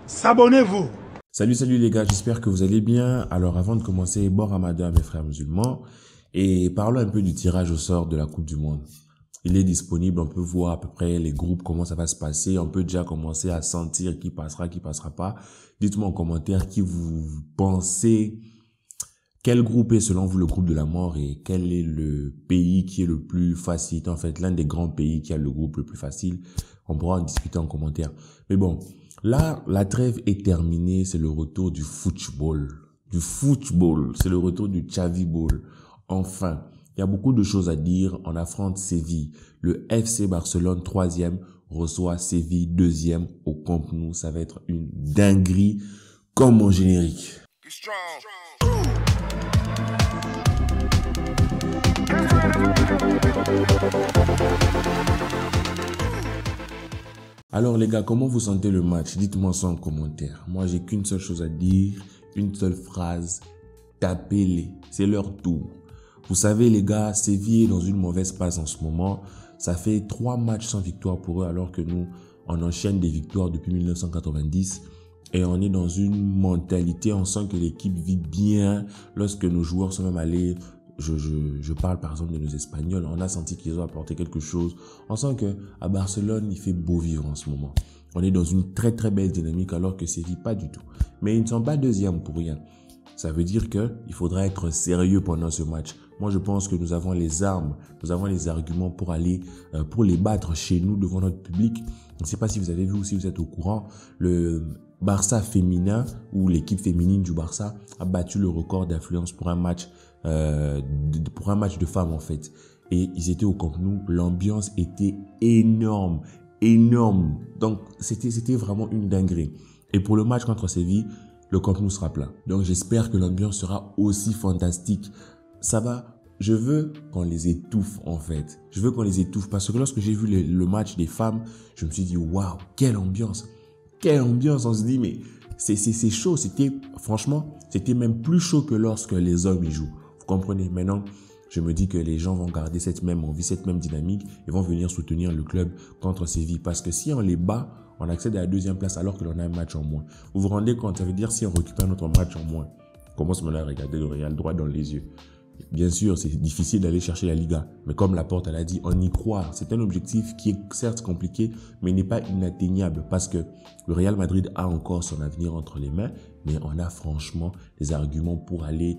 S'abonnez-vous. Salut les gars, j'espère que vous allez bien. Alors avant de commencer, bon ramadan à mes frères musulmans et parlons un peu du tirage au sort de la Coupe du Monde. Il est disponible, on peut voir à peu près les groupes, comment ça va se passer. On peut déjà commencer à sentir qui passera pas. Dites-moi en commentaire qui vous pensez, quel groupe est selon vous le groupe de la mort et quel est le pays qui est le plus facile. En fait, l'un des grands pays qui a le groupe le plus facile. On pourra en discuter en commentaire. Mais bon, là, la trêve est terminée. C'est le retour du football. C'est le retour du Xavi Ball. Enfin, il y a beaucoup de choses à dire. On affronte Séville. Le FC Barcelone, 3e, reçoit Séville, 2e au Camp Nou. Ça va être une dinguerie comme mon générique. Alors les gars, comment vous sentez le match? Dites-moi ça en commentaire. Moi, j'ai qu'une seule chose à dire, une seule phrase. Tapez-les, c'est leur tour. Vous savez les gars, Séville est dans une mauvaise passe en ce moment. Ça fait 3 matchs sans victoire pour eux alors que nous, on enchaîne des victoires depuis 1990. Et on est dans une mentalité, on sent que l'équipe vit bien lorsque nos joueurs sont même allés. Je parle par exemple de nos Espagnols. On a senti qu'ils ont apporté quelque chose. On sent que à Barcelone, il fait beau vivre en ce moment. On est dans une très très belle dynamique alors que Séville pas du tout. Mais ils ne sont pas deuxièmes pour rien. Ça veut dire que il faudra être sérieux pendant ce match. Moi, je pense que nous avons les armes, nous avons les arguments pour aller, pour les battre chez nous devant notre public. Je ne sais pas si vous avez vu ou si vous êtes au courant, le Barça féminin ou l'équipe féminine du Barça a battu le record d'affluence pour un match de femmes en fait. Et ils étaient au Camp Nou, l'ambiance était énorme. Donc c'était vraiment une dinguerie. Et pour le match contre Séville, le Camp Nou sera plein. Donc j'espère que l'ambiance sera aussi fantastique. Je veux qu'on les étouffe en fait. Je veux qu'on les étouffe parce que lorsque j'ai vu le match des femmes, je me suis dit waouh, quelle ambiance. Quelle ambiance, on se dit mais c'est chaud, franchement, c'était même plus chaud que lorsque les hommes y jouent. Vous comprenez? Maintenant, je me dis que les gens vont garder cette même envie, cette même dynamique et vont venir soutenir le club contre Séville. Parce que si on les bat, on accède à la 2e place alors que l'on a un match en moins. Vous vous rendez compte? Ça veut dire si on récupère notre match en moins, on commence maintenant à regarder le Real droit dans les yeux. Bien sûr, c'est difficile d'aller chercher la Liga. Mais comme Laporte elle a dit, on y croit. C'est un objectif qui est certes compliqué, mais n'est pas inatteignable parce que le Real Madrid a encore son avenir entre les mains, mais on a franchement des arguments pour aller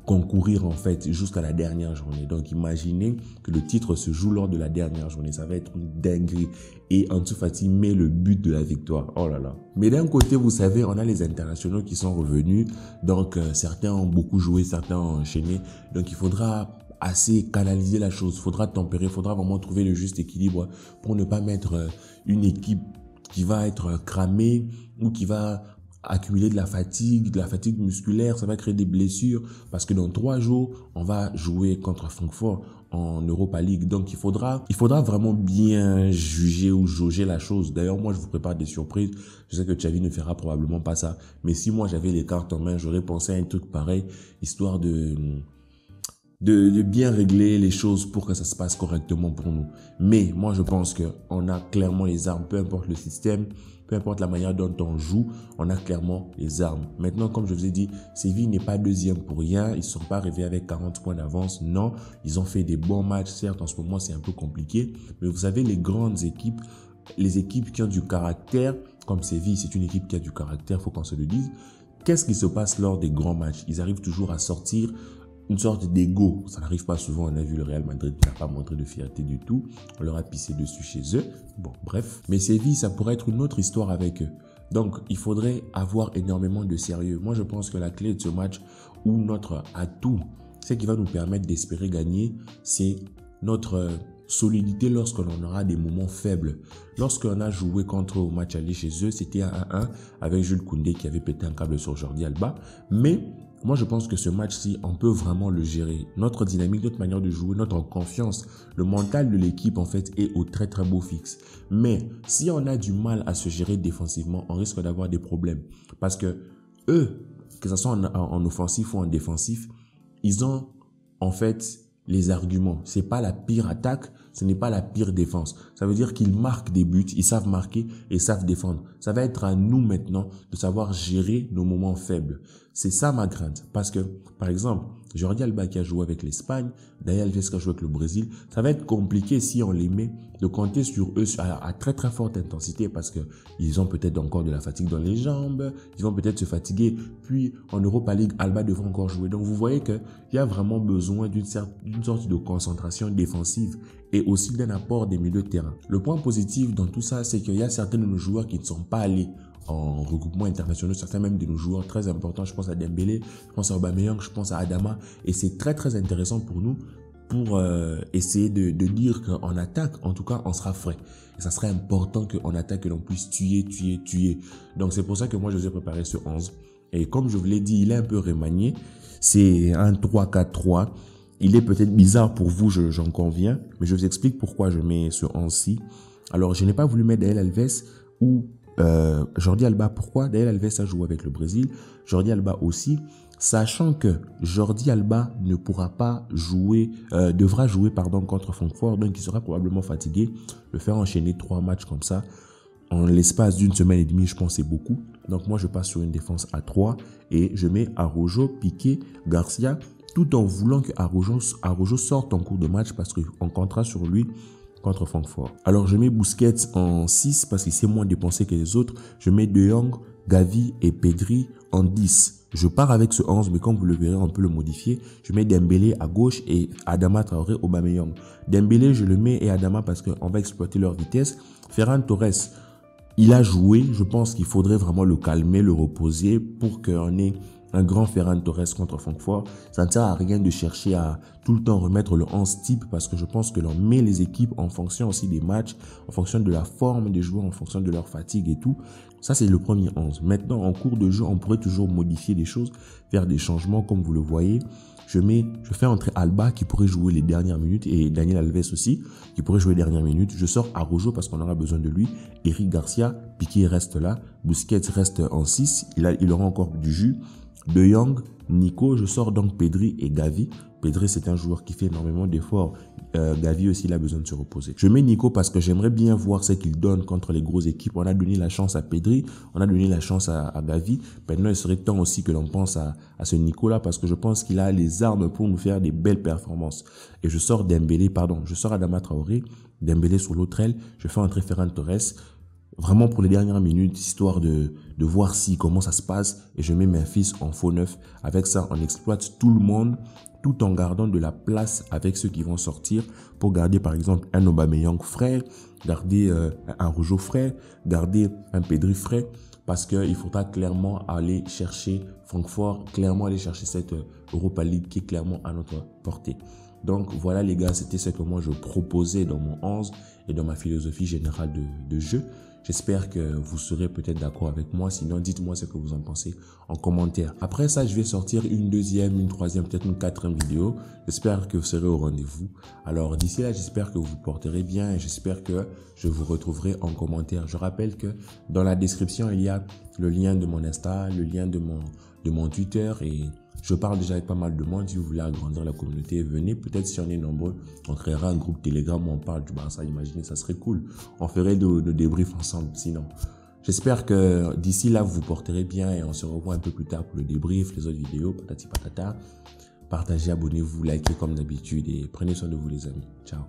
concourir en fait jusqu'à la dernière journée. Donc imaginez que le titre se joue lors de la dernière journée. Ça va être une dinguerie. Et Ansu Fati met le but de la victoire. Oh là là. Mais d'un côté, vous savez, on a les internationaux qui sont revenus. Donc certains ont beaucoup joué, certains ont enchaîné. Donc il faudra assez canaliser la chose. Il faudra tempérer, il faudra vraiment trouver le juste équilibre pour ne pas mettre une équipe qui va être cramée ou qui va accumuler de la fatigue musculaire, ça va créer des blessures parce que dans 3 jours, on va jouer contre Francfort en Europa League. Donc, il faudra vraiment bien juger ou jauger la chose. D'ailleurs, moi, je vous prépare des surprises. Je sais que Xavi ne fera probablement pas ça. Mais si moi, j'avais les cartes en main, j'aurais pensé à un truc pareil, histoire de bien régler les choses pour que ça se passe correctement pour nous. Mais moi, je pense qu'on a clairement les armes, peu importe le système, peu importe la manière dont on joue, on a clairement les armes. Maintenant, comme je vous ai dit, Séville n'est pas 2e pour rien. Ils ne sont pas arrivés avec 40 points d'avance. Non, ils ont fait des bons matchs. Certes, en ce moment, c'est un peu compliqué. Mais vous savez, les grandes équipes, les équipes qui ont du caractère, comme Séville, c'est une équipe qui a du caractère, il faut qu'on se le dise. Qu'est-ce qui se passe lors des grands matchs? Ils arrivent toujours à sortir une sorte d'ego. Ça n'arrive pas souvent. On a vu le Real Madrid qui n'a pas montré de fierté du tout. On leur a pissé dessus chez eux. Bon, bref. Mais Séville, ça pourrait être une autre histoire avec eux. Donc, il faudrait avoir énormément de sérieux. Moi, je pense que la clé de ce match, ou notre atout, ce qui va nous permettre d'espérer gagner, c'est notre solidité lorsqu'on aura des moments faibles. Lorsqu'on a joué contre au match aller chez eux, c'était 1-1 avec Jules Koundé qui avait pété un câble sur Jordi Alba. Mais moi, je pense que ce match-ci, on peut vraiment le gérer. Notre dynamique, notre manière de jouer, notre confiance, le mental de l'équipe, en fait, est au très, très beau fixe. Mais si on a du mal à se gérer défensivement, on risque d'avoir des problèmes. Parce que eux, que ce soit en offensif ou en défensif, ils ont, en fait, les arguments. C'est pas la pire attaque, ce n'est pas la pire défense. Ça veut dire qu'ils marquent des buts, ils savent marquer et savent défendre. Ça va être à nous maintenant de savoir gérer nos moments faibles. C'est ça ma crainte. Parce que, par exemple, Jordi Alba qui a joué avec l'Espagne, Dani Alves qui a joué avec le Brésil, ça va être compliqué si on les met de compter sur eux à très très forte intensité parce que ils ont peut-être encore de la fatigue dans les jambes, ils vont peut-être se fatiguer. Puis en Europa League, Alba devra encore jouer. Donc vous voyez qu'il y a vraiment besoin d'une sorte de concentration défensive et aussi d'un apport des milieux de terrain. Le point positif dans tout ça, c'est qu'il y a certains de nos joueurs qui ne sont pas allés en regroupement international, certains même de nos joueurs très importants, je pense à Dembélé, je pense à Aubameyang, je pense à Adama, et c'est très très intéressant pour nous pour essayer de dire qu'en attaque, en tout cas, on sera frais. Et ça serait important qu'en attaque, que l'on puisse tuer. Donc c'est pour ça que moi je vous ai préparé ce 11. Et comme je vous l'ai dit, il est un peu remanié, c'est un 3-4-3. Il est peut-être bizarre pour vous, j'en conviens, mais je vous explique pourquoi je mets ce 11-ci. Alors je n'ai pas voulu mettre Daniel Alves ou Jordi Alba. Pourquoi? Daniel Alves a joué avec le Brésil, Jordi Alba aussi, sachant que Jordi Alba ne pourra pas jouer, devra jouer contre Francfort, donc il sera probablement fatigué. Le faire enchaîner 3 matchs comme ça en l'espace d'une semaine et demie, je pense c'est beaucoup. Donc moi je passe sur une défense à 3 et je mets Araujo, Piqué, Garcia, tout en voulant que Araujo sorte en cours de match parce qu'on comptera sur lui contre Francfort. Alors je mets Busquets en 6 parce qu'il s'est moins dépensé que les autres. Je mets De Jong, Gavi et Pedri en 10. Je pars avec ce 11, mais comme vous le verrez, on peut le modifier. Je mets Dembélé à gauche et Adama Traoré, Aubameyang. Dembélé, je le mets et Adama parce qu'on va exploiter leur vitesse. Ferran Torres, il a joué. Je pense qu'il faudrait vraiment le calmer, le reposer pour qu'on ait un grand Ferran Torres contre Francfort. Ça ne sert à rien de chercher à tout le temps remettre le 11 type parce que je pense que l'on met les équipes en fonction aussi des matchs, en fonction de la forme des joueurs, en fonction de leur fatigue et tout. Ça, c'est le premier 11. Maintenant, en cours de jeu, on pourrait toujours modifier des choses, faire des changements comme vous le voyez. Je fais entrer Alba qui pourrait jouer les dernières minutes et Daniel Alves aussi qui pourrait jouer les dernières minutes. Je sors Araujo parce qu'on aura besoin de lui. Eric Garcia, Piqué reste là. Busquets reste en 6. Il aura encore du jus. De Jong, Nico, je sors donc Pedri et Gavi. Pedri, c'est un joueur qui fait énormément d'efforts. Gavi aussi, il a besoin de se reposer. Je mets Nico parce que j'aimerais bien voir ce qu'il donne contre les grosses équipes. On a donné la chance à Pedri, on a donné la chance à Gavi. Maintenant, il serait temps aussi que l'on pense à ce Nico-là parce que je pense qu'il a les armes pour nous faire des belles performances. Et je sors Adama Traoré, Dembélé sur l'autre aile. Je fais entrer Ferran Torres. Vraiment pour les dernières minutes, histoire de voir comment ça se passe. Et je mets Memphis en faux neuf. Avec ça, on exploite tout le monde tout en gardant de la place avec ceux qui vont sortir pour garder par exemple un Aubameyang frais, garder un Araujo frais, garder un Pedri frais. Parce qu'il faudra clairement aller chercher Francfort, clairement aller chercher cette Europa League qui est clairement à notre portée. Donc voilà les gars, c'était ce que moi je proposais dans mon 11 et dans ma philosophie générale de jeu. J'espère que vous serez peut-être d'accord avec moi. Sinon, dites-moi ce que vous en pensez en commentaire. Après ça, je vais sortir une deuxième, une troisième, peut-être une quatrième vidéo. J'espère que vous serez au rendez-vous. Alors d'ici là, j'espère que vous vous porterez bien et j'espère que je vous retrouverai en commentaire. Je rappelle que dans la description, il y a le lien de mon Insta, le lien de mon Twitter et je parle déjà avec pas mal de monde. Si vous voulez agrandir la communauté, venez. Peut-être si on est nombreux, on créera un groupe Telegram où on parle du Barça. Imaginez, ça serait cool. On ferait de débriefs ensemble. Sinon, j'espère que d'ici là, vous vous porterez bien et on se revoit un peu plus tard pour le débrief, les autres vidéos, patati patata. Partagez, abonnez-vous, likez comme d'habitude et prenez soin de vous les amis. Ciao.